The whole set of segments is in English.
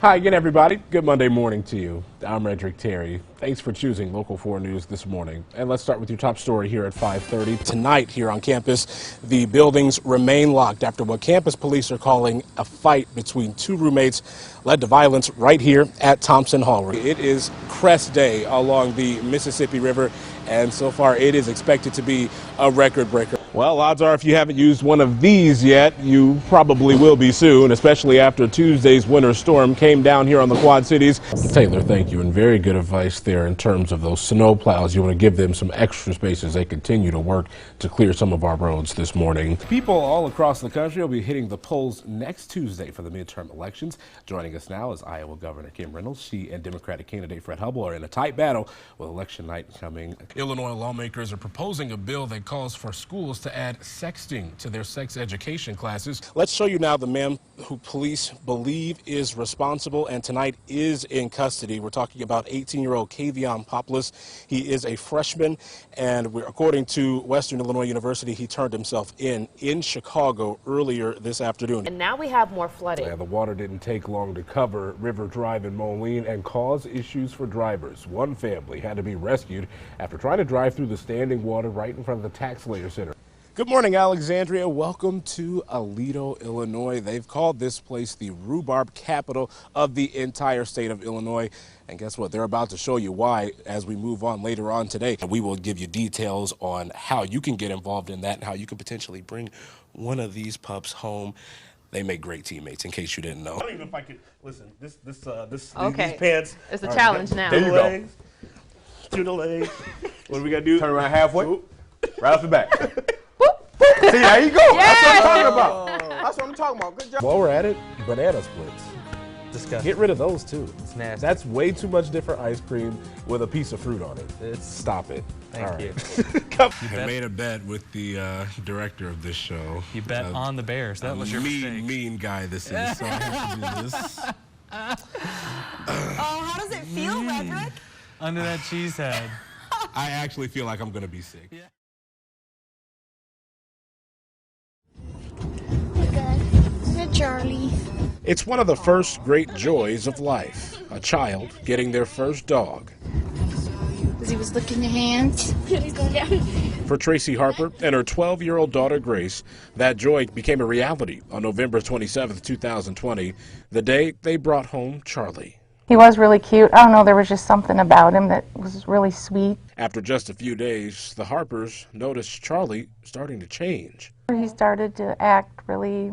Hi again, everybody. Good Monday morning to you. I'm Redrick Terry. Thanks for choosing Local 4 News this morning. And let's start with your top story here at 5:30. Tonight here on campus, the buildings remain locked after what campus police are calling a fight between two roommates led to violence right here at Thompson Hall. It is crest day along the Mississippi River, and so far it is expected to be a record breaker. Well, odds are if you haven't used one of these yet, you probably will be soon, especially after Tuesday's winter storm came down here on the Quad Cities. Taylor, thank you, and very good advice there in terms of those snow plows. You want to give them some extra space as they continue to work to clear some of our roads this morning. People all across the country will be hitting the polls next Tuesday for the midterm elections. Joining us now is Iowa Governor Kim Reynolds. She and Democratic candidate Fred Hubbell are in a tight battle with election night coming. Illinois lawmakers are proposing a bill that calls for schools to add sexting to their sex education classes. Let's show you now the man who police believe is responsible and tonight is in custody. We're talking about 18-year-old Kavion Poplis. He is a freshman, and according to Western Illinois University, he turned himself in Chicago earlier this afternoon. And now we have more flooding. Yeah, the water didn't take long to cover River Drive in Moline and cause issues for drivers. One family had to be rescued after trying to drive through the standing water right in front of the Tax Layer Center. Good morning, Alexandria. Welcome to Aledo, Illinois. They've called this place the rhubarb capital of the entire state of Illinois. And guess what? They're about to show you why as we move on later on today. And we will give you details on how you can get involved in that and how you can potentially bring one of these pups home. They make great teammates, in case you didn't know. I don't even know if I could listen. Okay. These pants. It's a challenge now. There you go. To the legs. What do we gotta do? Turn around halfway. Swoop. Right off the back. See, there you go. Yes. That's what I'm talking about. That's what I'm talking about. Good job. While we're at it, banana splits. Disgusting. Get rid of those too. It's nasty. That's way too much different ice cream with a piece of fruit on it. Stop it. Thank you. I made a bet with the director of this show. You bet on the Bears. That was your mistake. Mean guy this is, so I have to do this. Oh, how does it feel, Redrick? Under that cheese head. I actually feel like I'm going to be sick. Yeah. Good, Charlie. It's one of the first great joys of life, a child getting their first dog. Because he was licking your hands. He's going down. For Tracy Harper and her 12-year-old daughter Grace, that joy became a reality on November 27th, 2020, the day they brought home Charlie. He was really cute. I don't know, there was just something about him that was really sweet. After just a few days, the Harpers noticed Charlie starting to change. He started to act really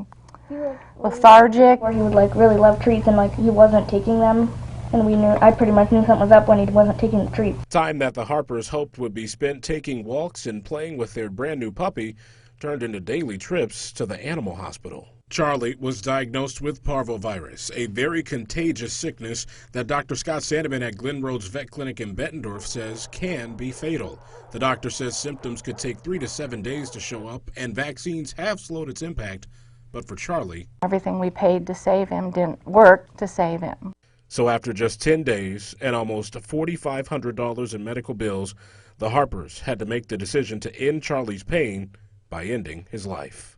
lethargic. Or he would really love treats and he wasn't taking them. And I pretty much knew something was up when he wasn't taking the treats. Time that the Harpers hoped would be spent taking walks and playing with their brand new puppy turned into daily trips to the animal hospital. Charlie was diagnosed with parvovirus, a very contagious sickness that Dr. Scott Sandeman at Glen Rhodes Vet Clinic in Bettendorf says can be fatal. The doctor says symptoms could take 3 to 7 days to show up, and vaccines have slowed its impact. But for Charlie, everything we paid to save him didn't work to save him. So after just 10 days and almost $4,500 in medical bills, the Harpers had to make the decision to end Charlie's pain by ending his life.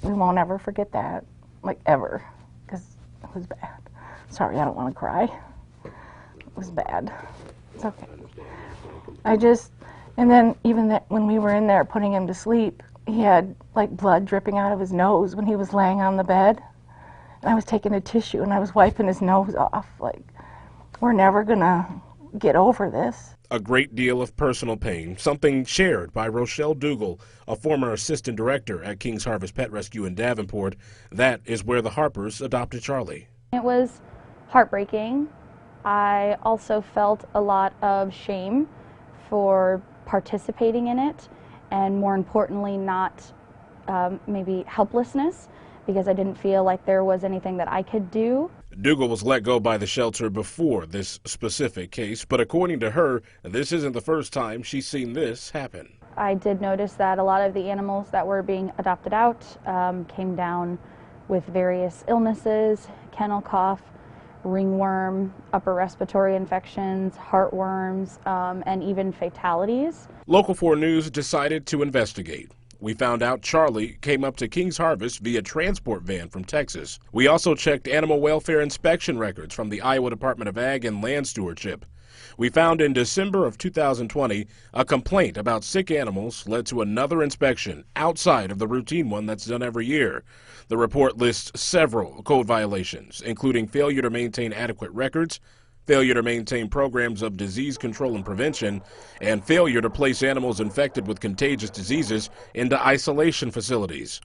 We won't ever forget that, ever, because it was bad. Sorry, I don't want to cry. It was bad. It's okay. And then even when we were in there putting him to sleep, he had blood dripping out of his nose when he was laying on the bed. And I was taking a tissue and I was wiping his nose off. We're never gonna get over this. A great deal of personal pain, something shared by Rochelle Dougal, a former assistant director at King's Harvest Pet Rescue in Davenport. That is where the Harpers adopted Charlie. It was heartbreaking. I also felt a lot of shame for participating in it, and more importantly, not maybe helplessness, because I didn't feel like there was anything that I could do. Dougal was let go by the shelter before this specific case, but according to her, this isn't the first time she's seen this happen. I did notice that a lot of the animals that were being adopted out came down with various illnesses, kennel cough, ringworm, upper respiratory infections, heartworms, and even fatalities. Local 4 News decided to investigate. We found out Charlie came up to King's Harvest via transport van from Texas. We also checked animal welfare inspection records from the Iowa Department of Ag and Land Stewardship. We found in December of 2020 a complaint about sick animals led to another inspection outside of the routine one that's done every year. The report lists several code violations, including failure to maintain adequate records, failure to maintain programs of disease control and prevention, and failure to place animals infected with contagious diseases into isolation facilities.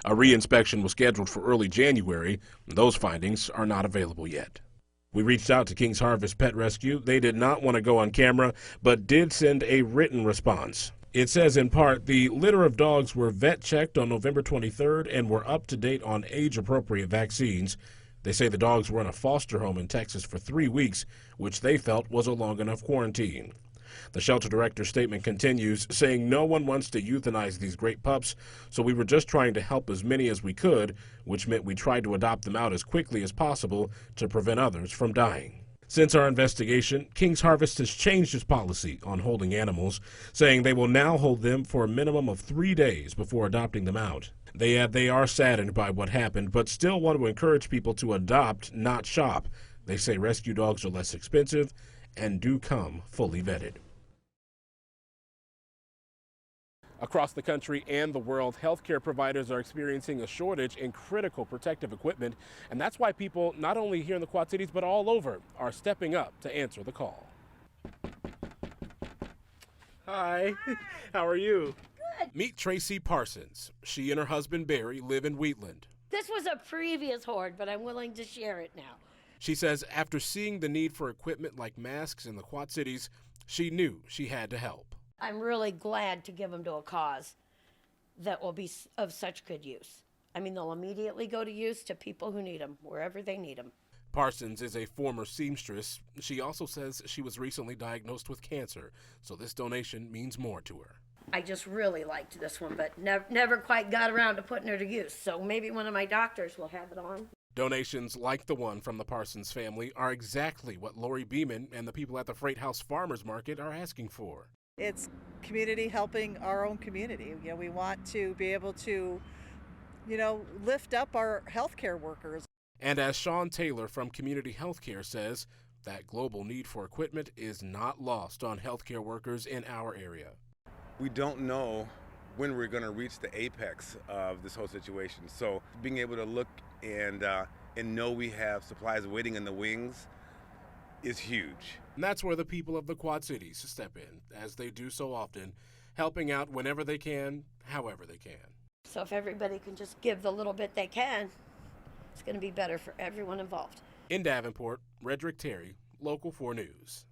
A re-inspection was scheduled for early January. Those findings are not available yet. We reached out to King's Harvest Pet Rescue. They did not want to go on camera, but did send a written response. It says in part, the litter of dogs were vet checked on November 23rd and were up to date on age-appropriate vaccines. They say the dogs were in a foster home in Texas for 3 weeks, which they felt was a long enough quarantine. The shelter director's statement continues, saying no one wants to euthanize these great pups, so we were just trying to help as many as we could, which meant we tried to adopt them out as quickly as possible to prevent others from dying. Since our investigation, King's Harvest has changed its policy on holding animals, saying they will now hold them for a minimum of 3 days before adopting them out. They add they are saddened by what happened, but still want to encourage people to adopt, not shop. They say rescue dogs are less expensive and do come fully vetted. Across the country and the world, healthcare providers are experiencing a shortage in critical protective equipment, and that's why people, not only here in the Quad Cities, but all over, are stepping up to answer the call. Hi, how are you? Good. Meet Tracy Parsons. She and her husband Barry live in Wheatland. This was a previous hoard, but I'm willing to share it now. She says after seeing the need for equipment like masks in the Quad Cities, she knew she had to help. I'm really glad to give them to a cause that will be of such good use. I mean, they'll immediately go to use to people who need them, wherever they need them. Parsons is a former seamstress. She also says she was recently diagnosed with cancer, so this donation means more to her. I just really liked this one, but never quite got around to putting her to use, so maybe one of my doctors will have it on. Donations like the one from the Parsons family are exactly what Lori Beeman and the people at the Freight House Farmers Market are asking for. It's community helping our own community. You know, we want to be able to, lift up our healthcare workers. And as Sean Taylor from Community Healthcare says, that global need for equipment is not lost on healthcare workers in our area. We don't know when we're going to reach the apex of this whole situation. So being able to look and know we have supplies waiting in the wings is huge. And that's where the people of the Quad Cities step in, as they do so often, helping out whenever they can, however they can. So if everybody can just give the little bit they can, it's going to be better for everyone involved. In Davenport, Redrick Terry, Local 4 News.